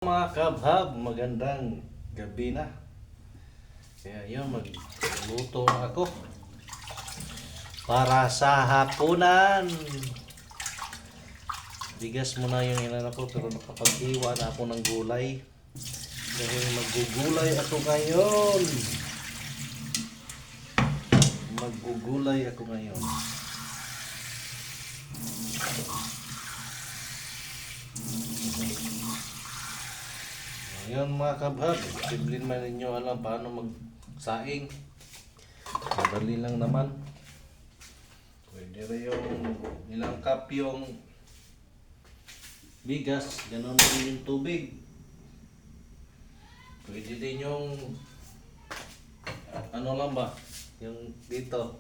Mga kabhab, magandang gabi na. Kaya yun, magluto na ako para sa hapunan. Bigas muna yung inana ko, pero nakapag-iwa na ako ng gulay. Dahil magugulay ako ngayon. Magugulay ako ngayon. Ngayon mga kabhab, simplin man ninyo alam paano magsaing. Madali lang naman. Pwede rin yung ilang cup yung bigas, ganoon din yung tubig. Pwede din yung ano lang ba, yung dito.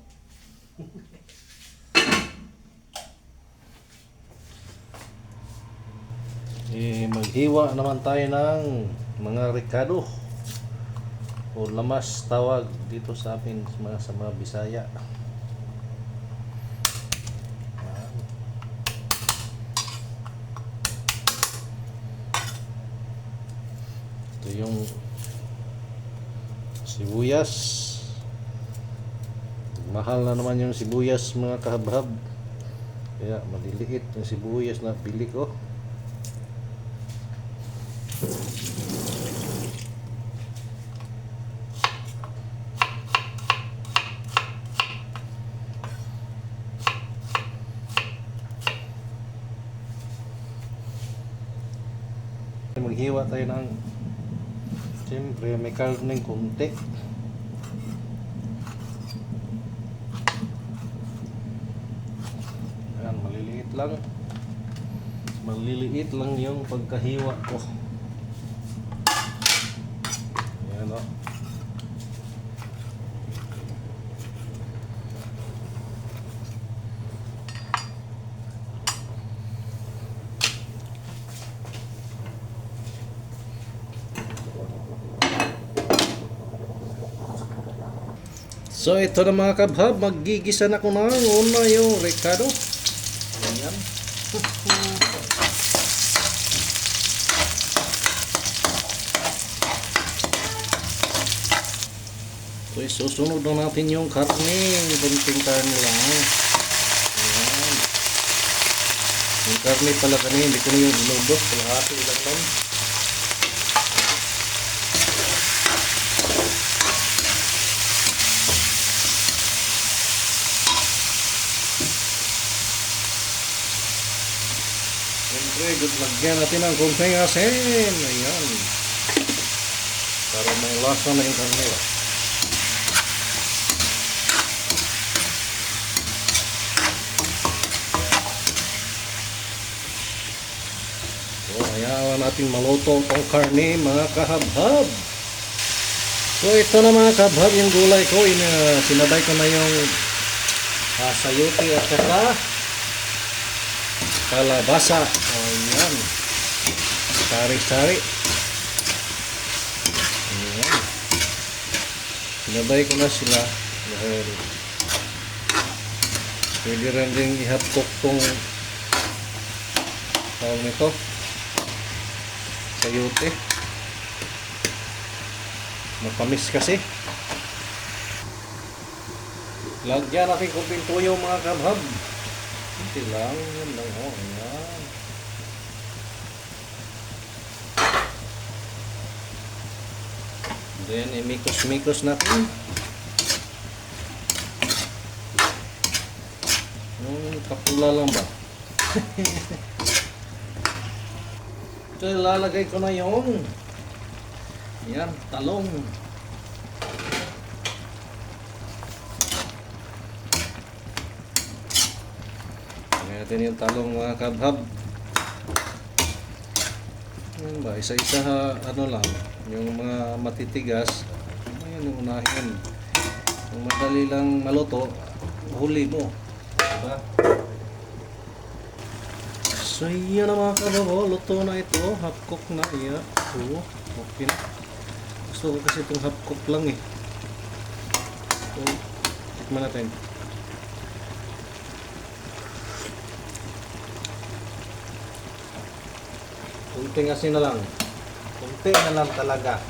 Maghiwa naman tayo ng mga ricado o lamas tawag dito sa amin sa mga Bisaya. Ito yung sibuyas. Mahal na naman yung sibuyas mga kahabhab, kaya maliliit yung sibuyas na pili ko. Maghiwa tayo ng, siyempre may karneng kunti. Ayan, maliliit lang yung pagkahiwa ko. Ayan o. So ito na mga kabhab, maggigisa na ko na una yung ricado. Ayan. So isusunod na natin yung karne, bunting karne lang. Ayan. Yung karne pala kanina, hindi ko na yung inubos, kalahati lang lang. Siyempre, lagyan natin ng konting asin. Ayan. Para may lasa na yung karne. So, hayaan natin maluto itong karne mga kahabhab. So, ito na mga kahabhab yung gulay ko. Sinabay ko na yung sayote at saka kalabasa. Ayan. Sari-sari. Ayan. Sinabay ko na sila. Dahil pwede rin rin ihapkok tong tawag nito, sayote. Mapamis kasi. Lagyan natin kunting tuyo mga kabhab. Kunti lang. Yan lang. Oh, ayan. Then, imikos-mikos natin. Kapula lang ba? Ito, ilalagay ko na yung yan, talong. Natin yung talong mga kabhab. Ano ba? Isa-isa ano lang. Yung mga matitigas, ayan yung unahin. Yung madali lang maluto, huli mo. Diba? So yan na mga kabhab. Luto na ito. Half cook na. Iya. Oo. Okay na. Gusto ko kasi itong half cook lang eh. So, tikman natin. Kunting asin na lang. Kunti na lang talaga.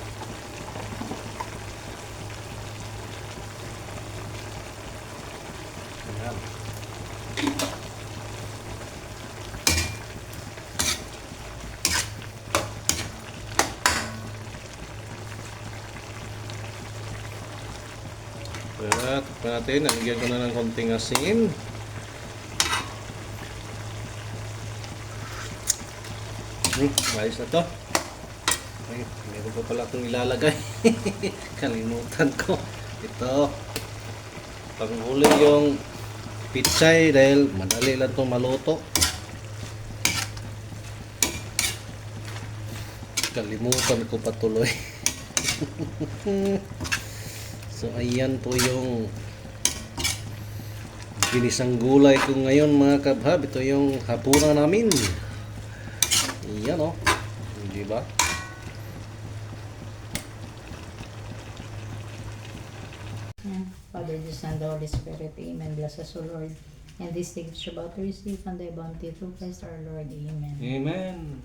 Ayan. At pa natin, nalagyan ko na ng konting asin. Ayos na to. Ay, meron pa pala akong ilalagay. Kalimutan ko. Ito. Panghuli yung pichay dahil madali lang itong maluto. Kalimutan ko patuloy. So ayan po yung ginisang gulay ko ngayon mga kabhab. Ito yung hapunan namin. Ayan o. Di ba? Father, the Son, the Holy Spirit, Amen. Bless us, O Lord. And this day which about to receive from thy bounty through Christ our Lord. Amen. Amen.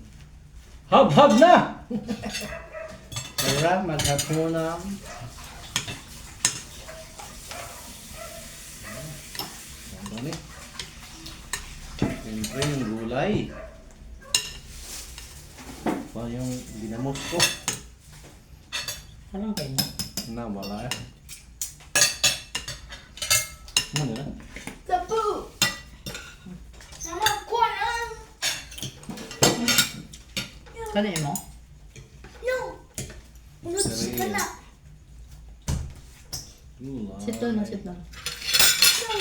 Hab-hab na! Tara, maghapunan. Ano ni? Siyempre yung gulay. Pa yung ginamos ko. Alam kayo? Na, wala eh. Ano na? Tapu! Sama ko na! Kanin mo? No! Ulit ka na! Gulay. Sit down na, sit down. No!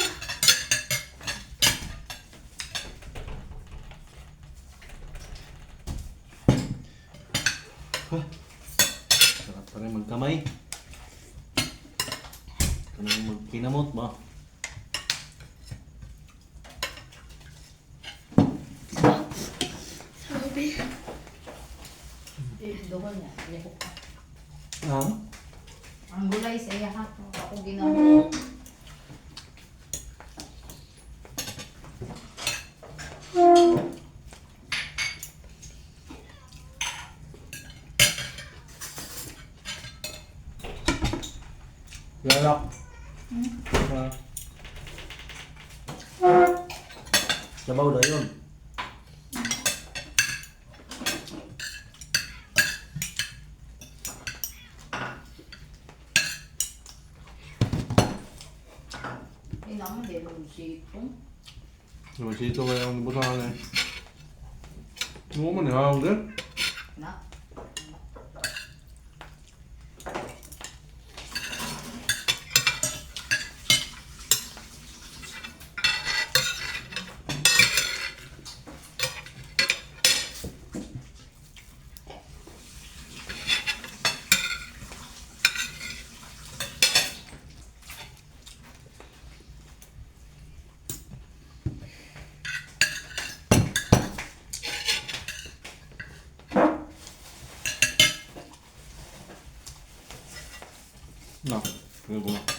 Sarap pa rin magkamay. Ito na yung magkinamot ba? Sabi. Doon niya. Ilihok ka. Ha? Ang gulay sa iya ha. Ako ginawa. Galak. Sabaw na yun. Eh naman, di mo sitong. Masito nga yung butahan eh. Ano man ihawag din? Na. No, hindi ko na.